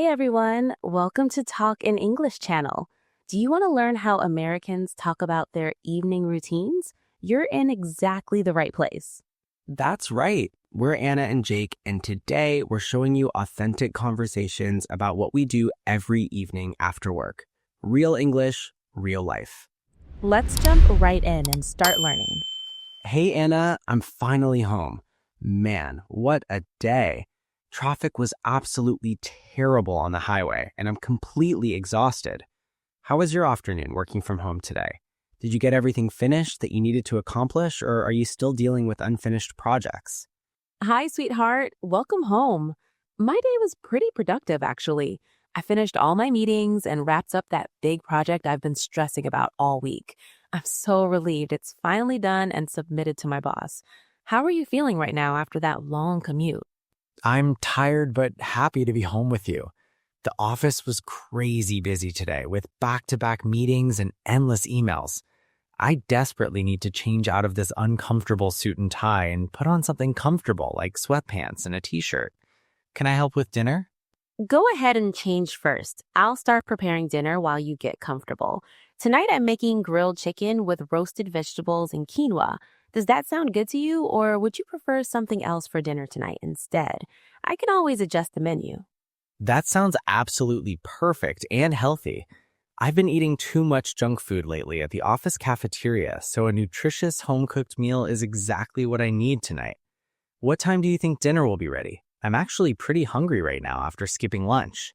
Hey everyone, welcome to Talk in English channel. Do you want to learn how Americans talk about their evening routines? You're in exactly the right place. That's right. We're Anna and Jake, and today we're showing you authentic conversations about what we do every evening after work. Real English, real life. Let's jump right in and start learning. Hey, Anna, I'm finally home. Man, what a day. Traffic was absolutely terrible on the highway, and I'm completely exhausted. How was your afternoon working from home today? Did you get everything finished that you needed to accomplish, or are you still dealing with unfinished projects? Hi, sweetheart. Welcome home. My day was pretty productive, actually. I finished all my meetings and wrapped up that big project I've been stressing about all week. I'm so relieved it's finally done and submitted to my boss. How are you feeling right now after that long commute? I'm tired but happy to be home with you. The office was crazy busy today with back-to-back meetings and endless emails. I desperately need to change out of this uncomfortable suit and tie and put on something comfortable like sweatpants and a t-shirt. Can I help with dinner? Go ahead and change first. I'll start preparing dinner while you get comfortable. Tonight I'm making grilled chicken with roasted vegetables and quinoa. Does that sound good to you, or would you prefer something else for dinner tonight instead? I can always adjust the menu. That sounds absolutely perfect and healthy. I've been eating too much junk food lately at the office cafeteria, so a nutritious home-cooked meal is exactly what I need tonight. What time do you think dinner will be ready? I'm actually pretty hungry right now after skipping lunch.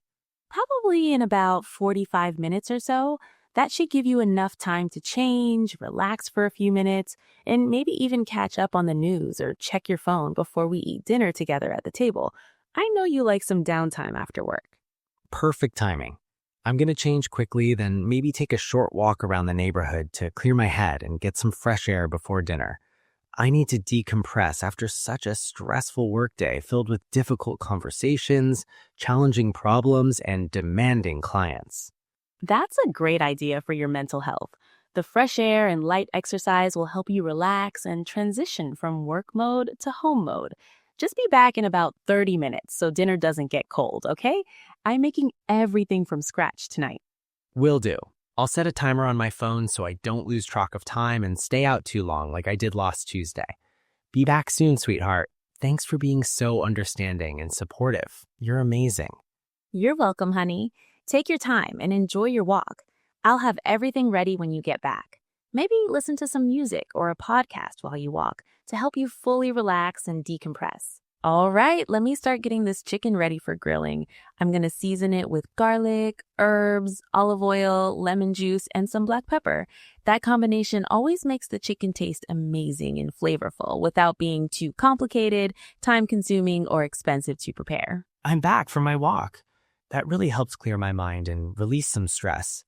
Probably in about 45 minutes or so. That should give you enough time to change, relax for a few minutes, and maybe even catch up on the news or check your phone before we eat dinner together at the table. I know you like some downtime after work. Perfect timing. I'm going to change quickly, then maybe take a short walk around the neighborhood to clear my head and get some fresh air before dinner. I need to decompress after such a stressful workday filled with difficult conversations, challenging problems, and demanding clients. That's a great idea for your mental health. The fresh air and light exercise will help you relax and transition from work mode to home mode. Just be back in about 30 minutes so dinner doesn't get cold, okay? I'm making everything from scratch tonight. Will do. I'll set a timer on my phone so I don't lose track of time and stay out too long like I did last Tuesday. Be back soon, sweetheart. Thanks for being so understanding and supportive. You're amazing. You're welcome, honey. Take your time and enjoy your walk. I'll have everything ready when you get back. Maybe listen to some music or a podcast while you walk to help you fully relax and decompress. All right, let me start getting this chicken ready for grilling. I'm going to season it with garlic, herbs, olive oil, lemon juice, and some black pepper. That combination always makes the chicken taste amazing and flavorful without being too complicated, time-consuming, or expensive to prepare. I'm back from my walk. That really helps clear my mind and release some stress.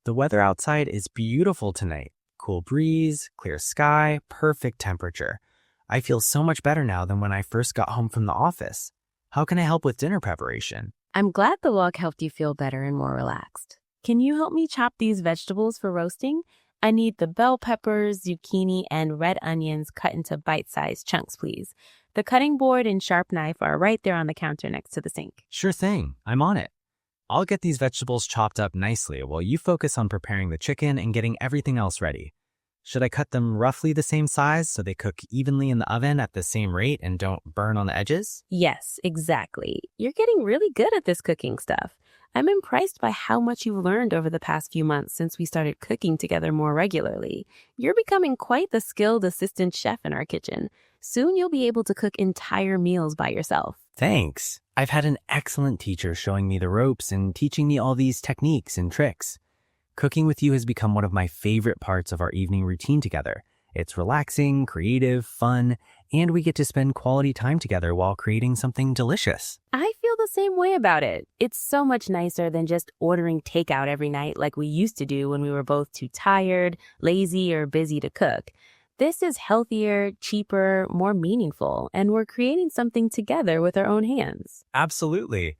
The weather outside is beautiful tonight. Cool breeze, clear sky, perfect temperature. I feel so much better now than when I first got home from the office. How can I help with dinner preparation? I'm glad the walk helped you feel better and more relaxed. Can you help me chop these vegetables for roasting? I need the bell peppers, zucchini, and red onions cut into bite-sized chunks, please. The cutting board and sharp knife are right there on the counter next to the sink. Sure thing. I'm on it. I'll get these vegetables chopped up nicely while you focus on preparing the chicken and getting everything else ready. Should I cut them roughly the same size so they cook evenly in the oven at the same rate and don't burn on the edges? Yes, exactly. You're getting really good at this cooking stuff. I'm impressed by how much you've learned over the past few months since we started cooking together more regularly. You're becoming quite the skilled assistant chef in our kitchen. Soon you'll be able to cook entire meals by yourself. Thanks. I've had an excellent teacher showing me the ropes and teaching me all these techniques and tricks. Cooking with you has become one of my favorite parts of our evening routine together. It's relaxing, creative, fun, and we get to spend quality time together while creating something delicious. I feel the same way about it. It's so much nicer than just ordering takeout every night like we used to do when we were both too tired, lazy, or busy to cook. This is healthier, cheaper, more meaningful, and we're creating something together with our own hands. Absolutely.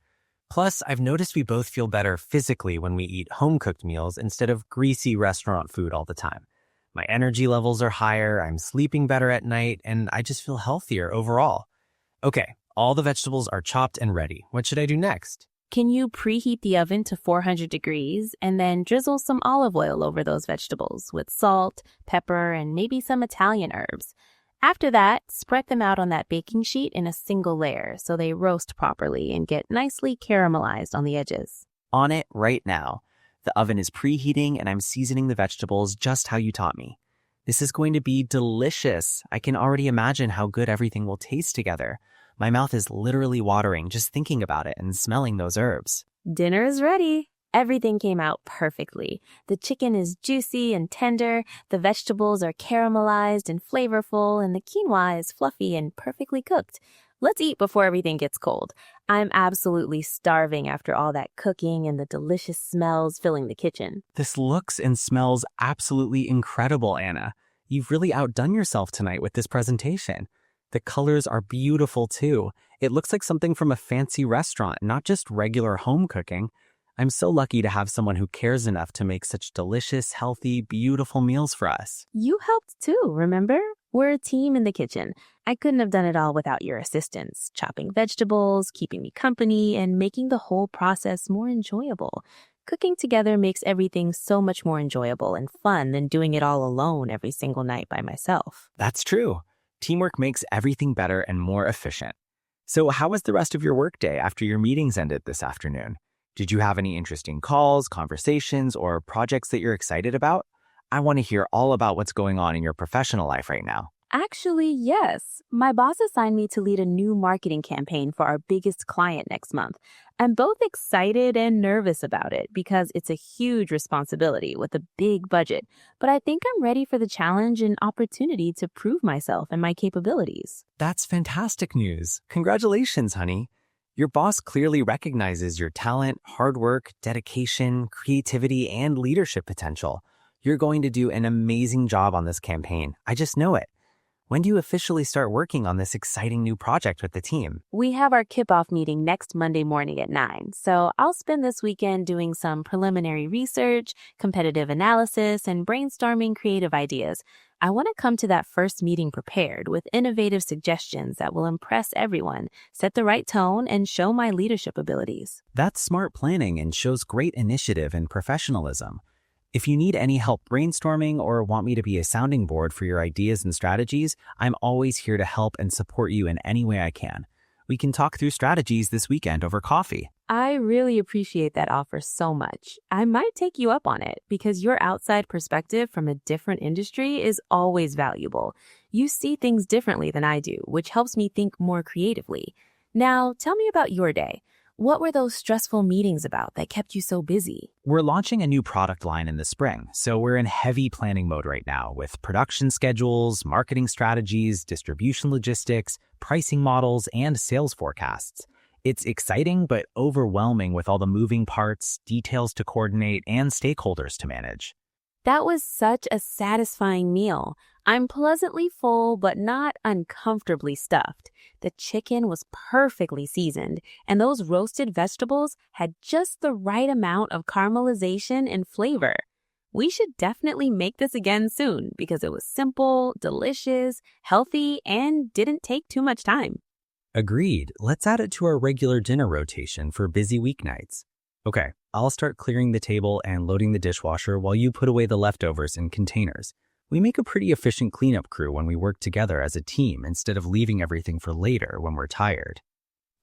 Plus, I've noticed we both feel better physically when we eat home-cooked meals instead of greasy restaurant food all the time. My energy levels are higher, I'm sleeping better at night, and I just feel healthier overall. Okay, all the vegetables are chopped and ready. What should I do next? Can you preheat the oven to 400 degrees and then drizzle some olive oil over those vegetables with salt, pepper, and maybe some Italian herbs? After that, spread them out on that baking sheet in a single layer so they roast properly and get nicely caramelized on the edges. On it right now. The oven is preheating and I'm seasoning the vegetables just how you taught me. This is going to be delicious. I can already imagine how good everything will taste together. My mouth is literally watering just thinking about it and smelling those herbs. Dinner is ready. Everything came out perfectly. The chicken is juicy and tender, the vegetables are caramelized and flavorful, and the quinoa is fluffy and perfectly cooked. Let's eat before everything gets cold. I'm absolutely starving after all that cooking and the delicious smells filling the kitchen. This looks and smells absolutely incredible, Anna. You've really outdone yourself tonight with this presentation. The colors are beautiful too. It looks like something from a fancy restaurant, not just regular home cooking. I'm so lucky to have someone who cares enough to make such delicious, healthy, beautiful meals for us. You helped too, remember? We're a team in the kitchen. I couldn't have done it all without your assistance, chopping vegetables, keeping me company, and making the whole process more enjoyable. Cooking together makes everything so much more enjoyable and fun than doing it all alone every single night by myself. That's true. Teamwork makes everything better and more efficient. So how was the rest of your workday after your meetings ended this afternoon? Did you have any interesting calls, conversations, or projects that you're excited about? I want to hear all about what's going on in your professional life right now. Actually, yes. My boss assigned me to lead a new marketing campaign for our biggest client next month. I'm both excited and nervous about it because it's a huge responsibility with a big budget, but I think I'm ready for the challenge and opportunity to prove myself and my capabilities. That's fantastic news. Congratulations, honey. Your boss clearly recognizes your talent, hard work, dedication, creativity, and leadership potential. You're going to do an amazing job on this campaign. I just know it. When do you officially start working on this exciting new project with the team? We have our kickoff meeting next Monday morning at 9, so I'll spend this weekend doing some preliminary research, competitive analysis, and brainstorming creative ideas. I want to come to that first meeting prepared with innovative suggestions that will impress everyone, set the right tone, and show my leadership abilities. That's smart planning and shows great initiative and professionalism. If you need any help brainstorming or want me to be a sounding board for your ideas and strategies, I'm always here to help and support you in any way I can. We can talk through strategies this weekend over coffee. I really appreciate that offer so much. I might take you up on it because your outside perspective from a different industry is always valuable. You see things differently than I do, which helps me think more creatively. Now, tell me about your day. What were those stressful meetings about that kept you so busy? We're launching a new product line in the spring, so we're in heavy planning mode right now with production schedules, marketing strategies, distribution logistics, pricing models, and sales forecasts. It's exciting but overwhelming with all the moving parts, details to coordinate, and stakeholders to manage. That was such a satisfying meal. I'm pleasantly full but not uncomfortably stuffed. The chicken was perfectly seasoned, and those roasted vegetables had just the right amount of caramelization and flavor. We should definitely make this again soon because it was simple, delicious, healthy, and didn't take too much time. Agreed. Let's add it to our regular dinner rotation for busy weeknights. Okay, I'll start clearing the table and loading the dishwasher while you put away the leftovers in containers. We make a pretty efficient cleanup crew when we work together as a team instead of leaving everything for later when we're tired.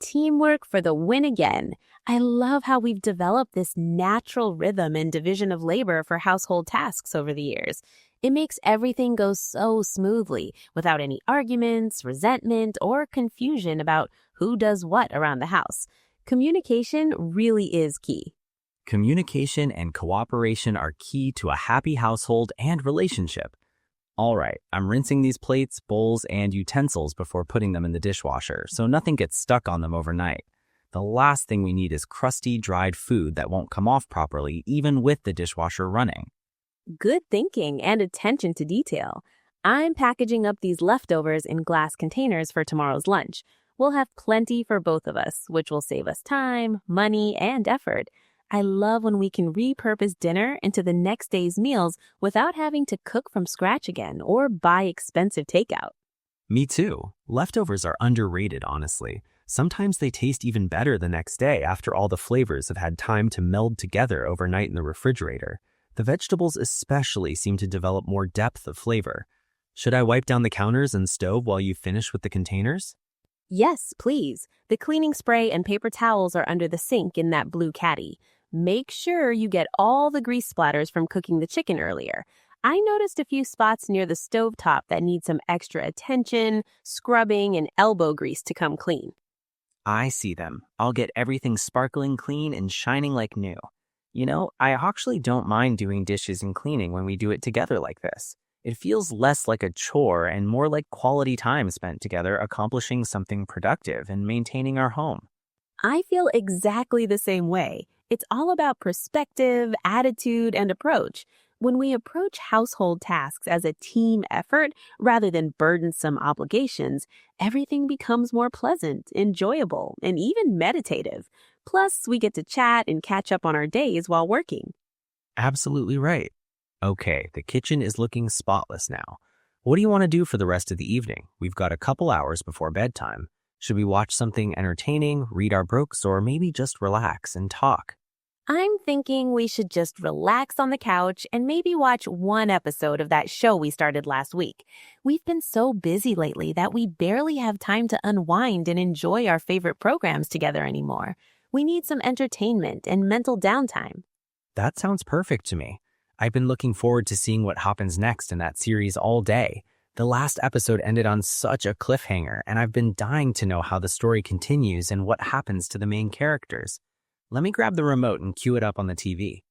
Teamwork for the win again. I love how we've developed this natural rhythm and division of labor for household tasks over the years. It makes everything go so smoothly without any arguments, resentment, or confusion about who does what around the house. Communication really is key. Communication and cooperation are key to a happy household and relationship. All right, I'm rinsing these plates, bowls, and utensils before putting them in the dishwasher so nothing gets stuck on them overnight. The last thing we need is crusty, dried food that won't come off properly even with the dishwasher running. Good thinking and attention to detail. I'm packaging up these leftovers in glass containers for tomorrow's lunch. We'll have plenty for both of us, which will save us time, money, and effort. I love when we can repurpose dinner into the next day's meals without having to cook from scratch again or buy expensive takeout. Me too. Leftovers are underrated, honestly. Sometimes they taste even better the next day after all the flavors have had time to meld together overnight in the refrigerator. The vegetables especially seem to develop more depth of flavor. Should I wipe down the counters and stove while you finish with the containers? Yes, please. The cleaning spray and paper towels are under the sink in that blue caddy. Make sure you get all the grease splatters from cooking the chicken earlier. I noticed a few spots near the stovetop that need some extra attention, scrubbing, and elbow grease to come clean. I see them. I'll get everything sparkling clean and shining like new. I actually don't mind doing dishes and cleaning when we do it together like this. It feels less like a chore and more like quality time spent together accomplishing something productive and maintaining our home. I feel exactly the same way. It's all about perspective, attitude, and approach. When we approach household tasks as a team effort rather than burdensome obligations, everything becomes more pleasant, enjoyable, and even meditative. Plus, we get to chat and catch up on our days while working. Absolutely right. Okay, the kitchen is looking spotless now. What do you want to do for the rest of the evening? We've got a couple hours before bedtime. Should we watch something entertaining, read our books, or maybe just relax and talk? I'm thinking we should just relax on the couch and maybe watch one episode of that show we started last week. We've been so busy lately that we barely have time to unwind and enjoy our favorite programs together anymore. We need some entertainment and mental downtime. That sounds perfect to me. I've been looking forward to seeing what happens next in that series all day. The last episode ended on such a cliffhanger, and I've been dying to know how the story continues and what happens to the main characters. Let me grab the remote and cue it up on the TV.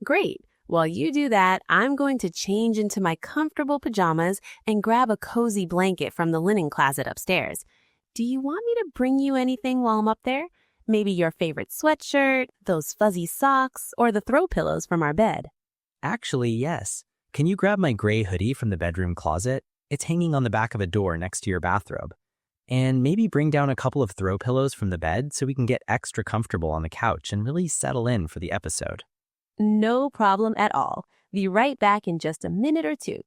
Great. While you do that, I'm going to change into my comfortable pajamas and grab a cozy blanket from the linen closet upstairs. Do you want me to bring you anything while I'm up there? Maybe your favorite sweatshirt, those fuzzy socks, or the throw pillows from our bed. Actually, yes. Can you grab my gray hoodie from the bedroom closet? It's hanging on the back of a door next to your bathrobe. And maybe bring down a couple of throw pillows from the bed so we can get extra comfortable on the couch and really settle in for the episode. No problem at all. Be right back in just a minute or two.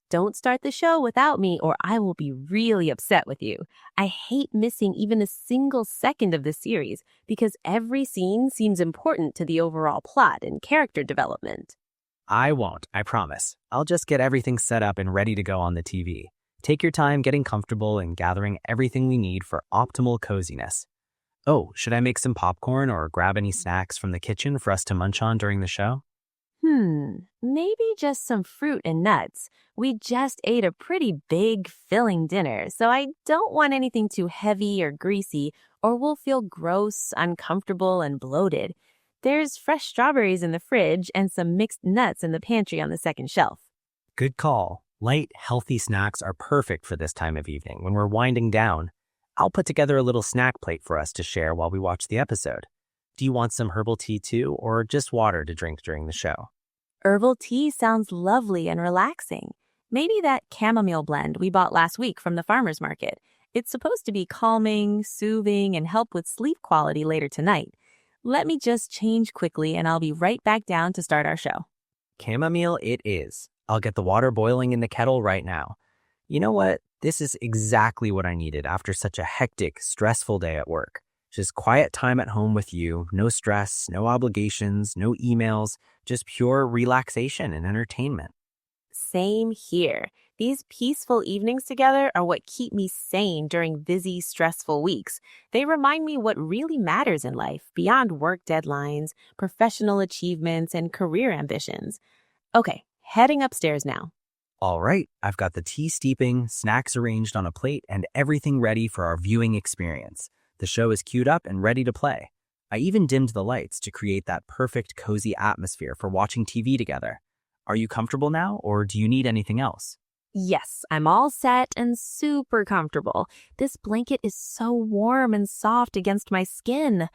Don't start the show without me or I will be really upset with you. I hate missing even a single second of the series because every scene seems important to the overall plot and character development. I won't, I promise. I'll just get everything set up and ready to go on the TV. Take your time getting comfortable and gathering everything we need for optimal coziness. Oh, should I make some popcorn or grab any snacks from the kitchen for us to munch on during the show? Maybe just some fruit and nuts. We just ate a pretty big, filling dinner, so I don't want anything too heavy or greasy, or we'll feel gross, uncomfortable, and bloated. There's fresh strawberries in the fridge and some mixed nuts in the pantry on the second shelf. Good call. Light, healthy snacks are perfect for this time of evening when we're winding down. I'll put together a little snack plate for us to share while we watch the episode. Do you want some herbal tea too, or just water to drink during the show? Herbal tea sounds lovely and relaxing. Maybe that chamomile blend we bought last week from the farmer's market. It's supposed to be calming, soothing, and help with sleep quality later tonight. Let me just change quickly and I'll be right back down to start our show. Chamomile it is. I'll get the water boiling in the kettle right now. You know what? This is exactly what I needed after such a hectic, stressful day at work. Just quiet time at home with you, no stress, no obligations, no emails, just pure relaxation and entertainment. Same here. These peaceful evenings together are what keep me sane during busy, stressful weeks. They remind me what really matters in life beyond work deadlines, professional achievements, and career ambitions. Okay, heading upstairs now. All right, I've got the tea steeping, snacks arranged on a plate, and everything ready for our viewing experience. The show is queued up and ready to play. I even dimmed the lights to create that perfect, cozy atmosphere for watching TV together. Are you comfortable now, or do you need anything else? Yes, I'm all set and super comfortable. This blanket is so warm and soft against my skin.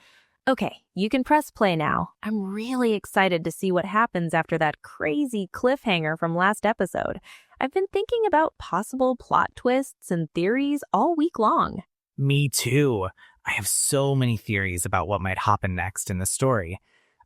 Okay, you can press play now. I'm really excited to see what happens after that crazy cliffhanger from last episode. I've been thinking about possible plot twists and theories all week long. Me too. I have so many theories about what might happen next in the story.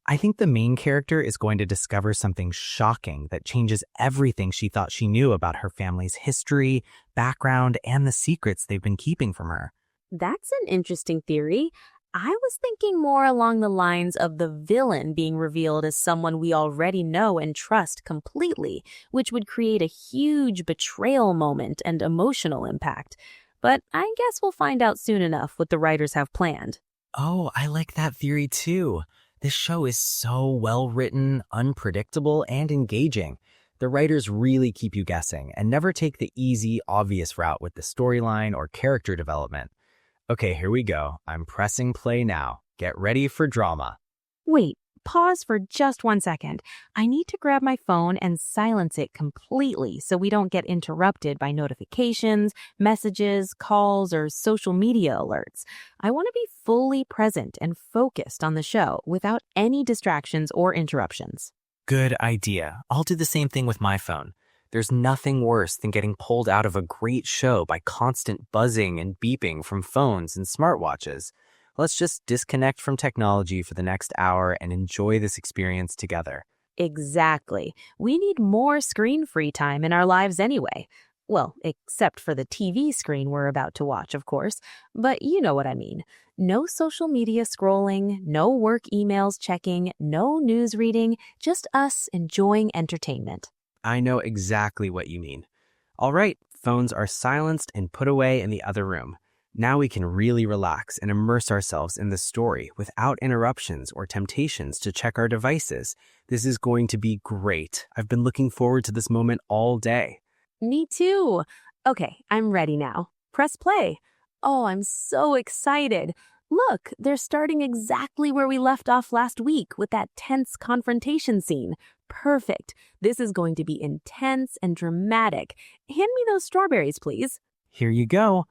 I think the main character is going to discover something shocking that changes everything she thought she knew about her family's history, background, and the secrets they've been keeping from her. That's an interesting theory. I was thinking more along the lines of the villain being revealed as someone we already know and trust completely, which would create a huge betrayal moment and emotional impact. But I guess we'll find out soon enough what the writers have planned. Oh, I like that theory too. This show is so well written, unpredictable, and engaging. The writers really keep you guessing and never take the easy, obvious route with the storyline or character development. Okay, here we go. I'm pressing play now. Get ready for drama. Wait, pause for just 1 second. I need to grab my phone and silence it completely so we don't get interrupted by notifications, messages, calls, or social media alerts. I want to be fully present and focused on the show without any distractions or interruptions. Good idea. I'll do the same thing with my phone. There's nothing worse than getting pulled out of a great show by constant buzzing and beeping from phones and smartwatches. Let's just disconnect from technology for the next hour and enjoy this experience together. Exactly. We need more screen-free time in our lives anyway. Well, except for the TV screen we're about to watch, of course. But you know what I mean. No social media scrolling, no work emails checking, no news reading, just us enjoying entertainment. I know exactly what you mean. All right, phones are silenced and put away in the other room. Now we can really relax and immerse ourselves in the story without interruptions or temptations to check our devices. This is going to be great. I've been looking forward to this moment all day. Me too. Okay, I'm ready now. Press play. Oh, I'm so excited. Look, they're starting exactly where we left off last week with that tense confrontation scene. Perfect. This is going to be intense and dramatic. Hand me those strawberries, please. Here you go.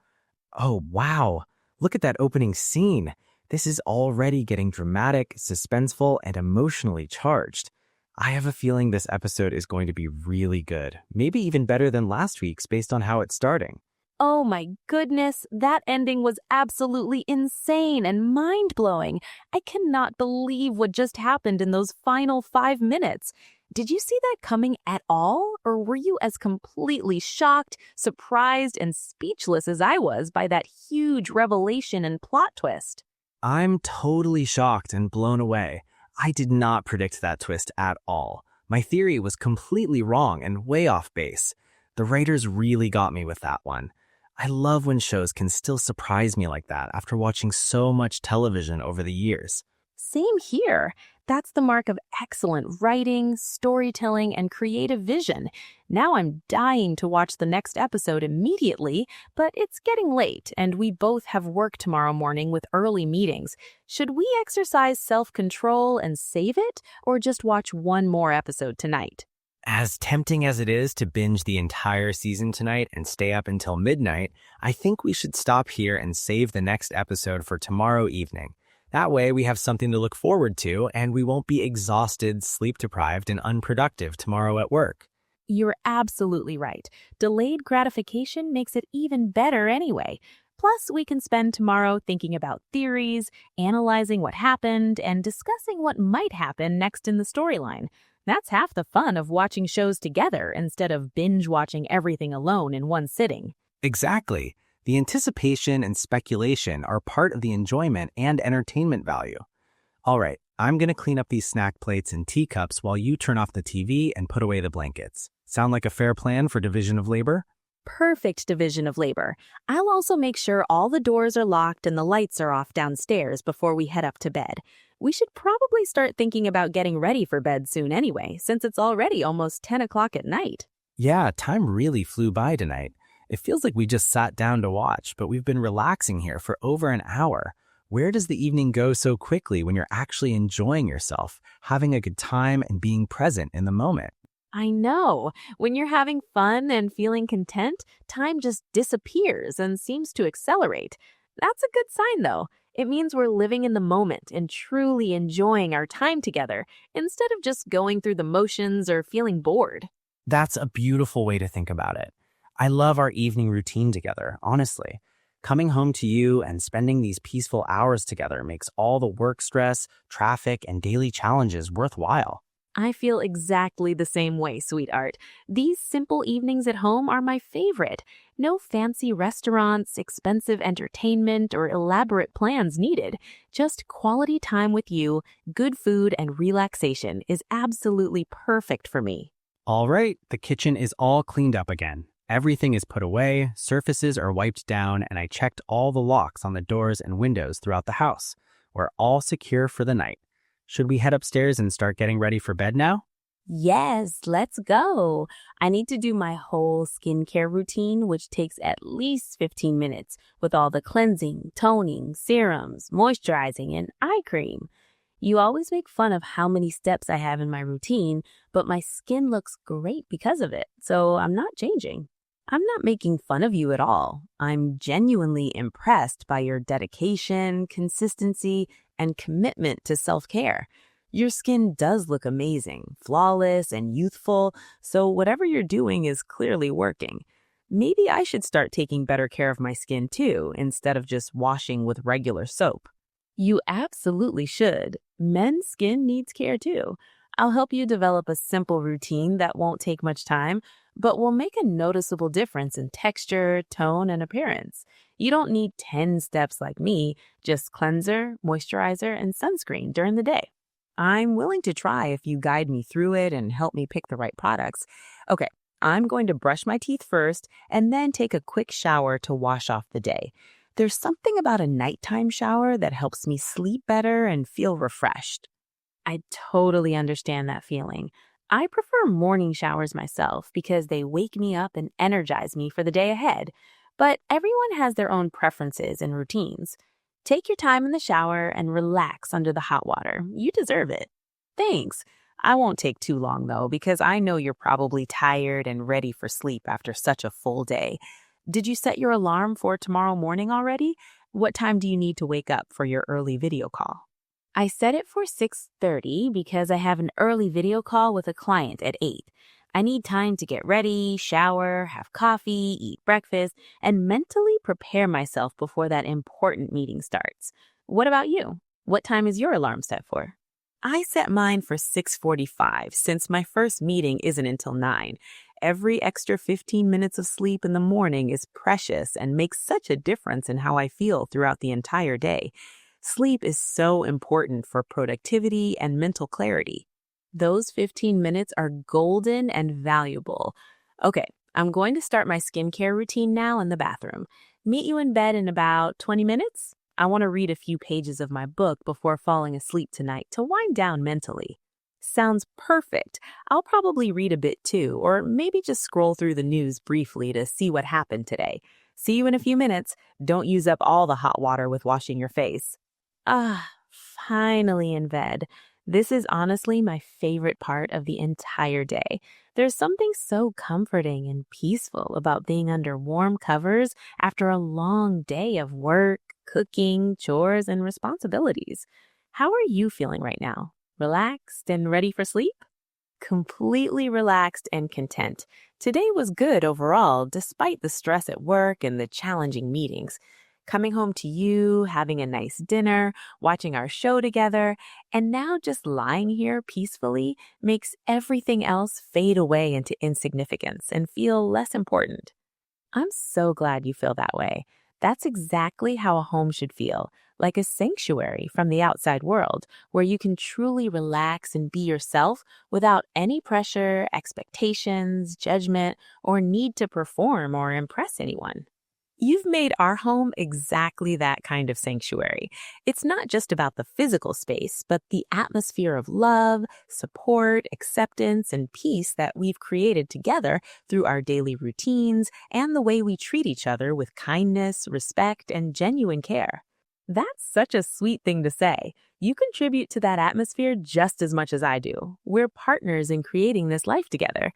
Oh, wow. Look at that opening scene. This is already getting dramatic, suspenseful, and emotionally charged. I have a feeling this episode is going to be really good, maybe even better than last week's based on how it's starting. Oh my goodness, that ending was absolutely insane and mind-blowing. I cannot believe what just happened in those final 5 minutes. Did you see that coming at all, or were you as completely shocked, surprised, and speechless as I was by that huge revelation and plot twist? I'm totally shocked and blown away. I did not predict that twist at all. My theory was completely wrong and way off base. The writers really got me with that one. I love when shows can still surprise me like that after watching so much television over the years. Same here. That's the mark of excellent writing, storytelling, and creative vision. Now I'm dying to watch the next episode immediately, but it's getting late and we both have work tomorrow morning with early meetings. Should we exercise self-control and save it, or just watch one more episode tonight? As tempting as it is to binge the entire season tonight and stay up until midnight, I think we should stop here and save the next episode for tomorrow evening. That way we have something to look forward to and we won't be exhausted, sleep-deprived, and unproductive tomorrow at work. You're absolutely right. Delayed gratification makes it even better anyway. Plus, we can spend tomorrow thinking about theories, analyzing what happened, and discussing what might happen next in the storyline. That's half the fun of watching shows together instead of binge-watching everything alone in one sitting. Exactly. The anticipation and speculation are part of the enjoyment and entertainment value. All right, I'm going to clean up these snack plates and teacups while you turn off the TV and put away the blankets. Sound like a fair plan for division of labor? Perfect division of labor. I'll also make sure all the doors are locked and the lights are off downstairs before we head up to bed. We should probably start thinking about getting ready for bed soon anyway, since it's already almost 10 o'clock at night. Yeah, time really flew by tonight. It feels like we just sat down to watch, but we've been relaxing here for over an hour. Where does the evening go so quickly when you're actually enjoying yourself, having a good time, and being present in the moment? I know. When you're having fun and feeling content, time just disappears and seems to accelerate. That's a good sign, though. It means we're living in the moment and truly enjoying our time together instead of just going through the motions or feeling bored. That's a beautiful way to think about it. I love our evening routine together, honestly. Coming home to you and spending these peaceful hours together makes all the work stress, traffic, and daily challenges worthwhile. I feel exactly the same way, sweetheart. These simple evenings at home are my favorite. No fancy restaurants, expensive entertainment, or elaborate plans needed. Just quality time with you, good food, and relaxation is absolutely perfect for me. All right, the kitchen is all cleaned up again. Everything is put away, surfaces are wiped down, and I checked all the locks on the doors and windows throughout the house. We're all secure for the night. Should we head upstairs and start getting ready for bed now? Yes, let's go. I need to do my whole skincare routine, which takes at least 15 minutes with all the cleansing, toning, serums, moisturizing, and eye cream. You always make fun of how many steps I have in my routine, but my skin looks great because of it, so I'm not changing. I'm not making fun of you at all. I'm genuinely impressed by your dedication, consistency, and commitment to self-care. Your skin does look amazing, flawless, and youthful, so whatever you're doing is clearly working. Maybe I should start taking better care of my skin too, instead of just washing with regular soap. You absolutely should. Men's skin needs care too. I'll help you develop a simple routine that won't take much time, but will make a noticeable difference in texture, tone, and appearance. You don't need 10 steps like me, just cleanser, moisturizer, and sunscreen during the day. I'm willing to try if you guide me through it and help me pick the right products. Okay, I'm going to brush my teeth first and then take a quick shower to wash off the day. There's something about a nighttime shower that helps me sleep better and feel refreshed. I totally understand that feeling. I prefer morning showers myself because they wake me up and energize me for the day ahead. But everyone has their own preferences and routines. Take your time in the shower and relax under the hot water. You deserve it. Thanks. I won't take too long though, because I know you're probably tired and ready for sleep after such a full day. Did you set your alarm for tomorrow morning already? What time do you need to wake up for your early video call? I set it for 6:30 because I have an early video call with a client at 8. I need time to get ready, shower, have coffee, eat breakfast, and mentally prepare myself before that important meeting starts. What about you? What time is your alarm set for? I set mine for 6:45 since my first meeting isn't until 9. Every extra 15 minutes of sleep in the morning is precious and makes such a difference in how I feel throughout the entire day. Sleep is so important for productivity and mental clarity. Those 15 minutes are golden and valuable. Okay, I'm going to start my skincare routine now in the bathroom. Meet you in bed in about 20 minutes. I want to read a few pages of my book before falling asleep tonight to wind down mentally. Sounds perfect. I'll probably read a bit too, or maybe just scroll through the news briefly to see what happened today. See you in a few minutes. Don't use up all the hot water with washing your face. Finally in bed. This is honestly my favorite part of the entire day. There's something so comforting and peaceful about being under warm covers after a long day of work, cooking, chores, and responsibilities. How are you feeling right now? Relaxed and ready for sleep? Completely relaxed and content. Today was good overall, despite the stress at work and the challenging meetings. Coming home to you, having a nice dinner, watching our show together, and now just lying here peacefully makes everything else fade away into insignificance and feel less important. I'm so glad you feel that way. That's exactly how a home should feel, like a sanctuary from the outside world, where you can truly relax and be yourself without any pressure, expectations, judgment, or need to perform or impress anyone. You've made our home exactly that kind of sanctuary. It's not just about the physical space, but the atmosphere of love, support, acceptance, and peace that we've created together through our daily routines and the way we treat each other with kindness, respect, and genuine care. That's such a sweet thing to say. You contribute to that atmosphere just as much as I do. We're partners in creating this life together.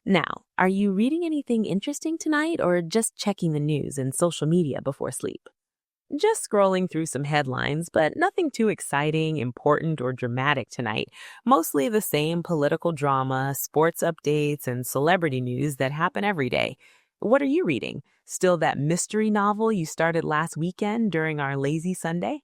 Now, are you reading anything interesting tonight or just checking the news and social media before sleep? Just scrolling through some headlines, but nothing too exciting, important, or dramatic tonight. Mostly the same political drama, sports updates, and celebrity news that happen every day. What are you reading? Still that mystery novel you started last weekend during our lazy Sunday?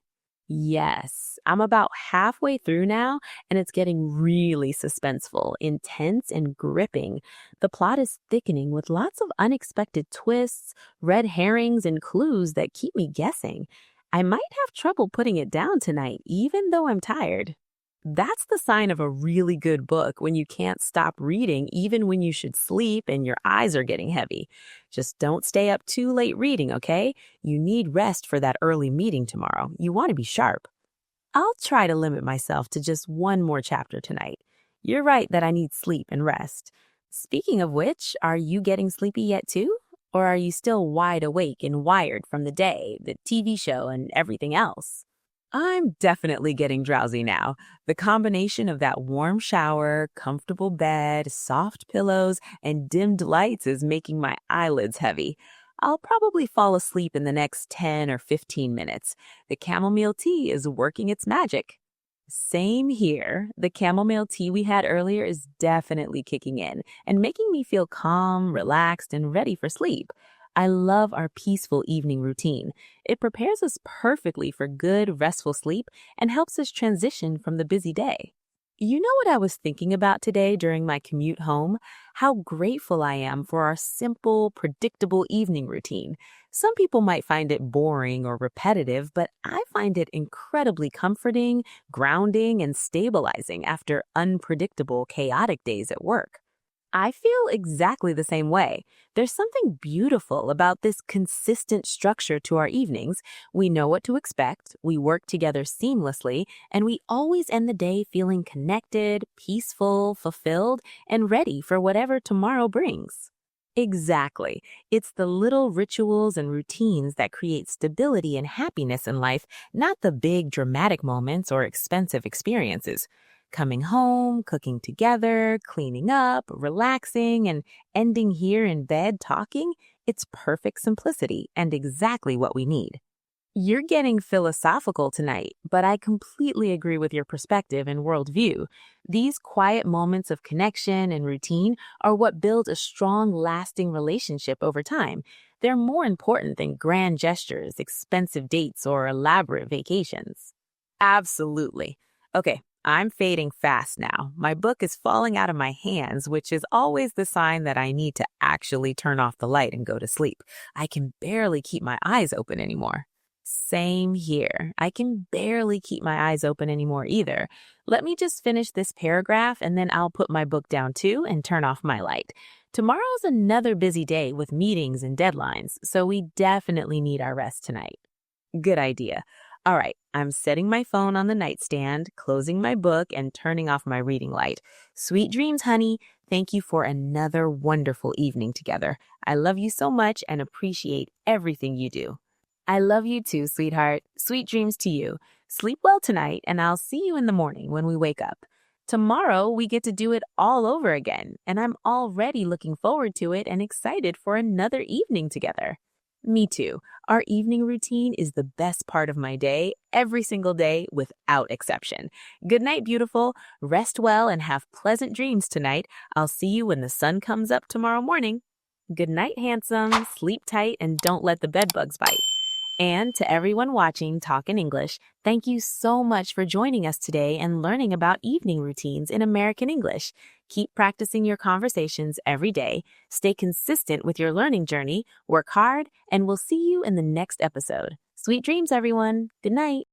Yes, I'm about halfway through now, and it's getting really suspenseful, intense, and gripping. The plot is thickening with lots of unexpected twists, red herrings, and clues that keep me guessing. I might have trouble putting it down tonight, even though I'm tired. That's the sign of a really good book when you can't stop reading even when you should sleep and your eyes are getting heavy. Just don't stay up too late reading, okay? You need rest for that early meeting tomorrow. You want to be sharp. I'll try to limit myself to just one more chapter tonight. You're right that I need sleep and rest. Speaking of which, are you getting sleepy yet too? Or are you still wide awake and wired from the day, the TV show, and everything else? I'm definitely getting drowsy now. The combination of that warm shower, comfortable bed, soft pillows, and dimmed lights is making my eyelids heavy. I'll probably fall asleep in the next 10 or 15 minutes. The chamomile tea is working its magic. Same here. The chamomile tea we had earlier is definitely kicking in and making me feel calm, relaxed, and ready for sleep. I love our peaceful evening routine. It prepares us perfectly for good, restful sleep and helps us transition from the busy day. You know what I was thinking about today during my commute home? How grateful I am for our simple, predictable evening routine. Some people might find it boring or repetitive, but I find it incredibly comforting, grounding, and stabilizing after unpredictable, chaotic days at work. I feel exactly the same way. There's something beautiful about this consistent structure to our evenings. We know what to expect, we work together seamlessly, and we always end the day feeling connected, peaceful, fulfilled, and ready for whatever tomorrow brings. Exactly. It's the little rituals and routines that create stability and happiness in life, not the big dramatic moments or expensive experiences. Coming home, cooking together, cleaning up, relaxing, and ending here in bed talking, it's perfect simplicity and exactly what we need. You're getting philosophical tonight, but I completely agree with your perspective and worldview. These quiet moments of connection and routine are what build a strong, lasting relationship over time. They're more important than grand gestures, expensive dates, or elaborate vacations. Absolutely. Okay, I'm fading fast now. My book is falling out of my hands, which is always the sign that I need to actually turn off the light and go to sleep. I can barely keep my eyes open anymore. Same here. I can barely keep my eyes open anymore either. Let me just finish this paragraph and then I'll put my book down too and turn off my light. Tomorrow's another busy day with meetings and deadlines, so we definitely need our rest tonight. Good idea. All right, I'm setting my phone on the nightstand, closing my book, and turning off my reading light. Sweet dreams, honey. Thank you for another wonderful evening together. I love you so much and appreciate everything you do. I love you too, sweetheart. Sweet dreams to you. Sleep well tonight, and I'll see you in the morning when we wake up. Tomorrow, we get to do it all over again, and I'm already looking forward to it and excited for another evening together. Me too. Our evening routine is the best part of my day, every single day, without exception. Good night, beautiful. Rest well and have pleasant dreams tonight. I'll see you when the sun comes up tomorrow morning. Good night, handsome. Sleep tight and don't let the bedbugs bite. And to everyone watching Talk in English, thank you so much for joining us today and learning about evening routines in American English. Keep practicing your conversations every day, stay consistent with your learning journey, work hard, and we'll see you in the next episode. Sweet dreams, everyone. Good night.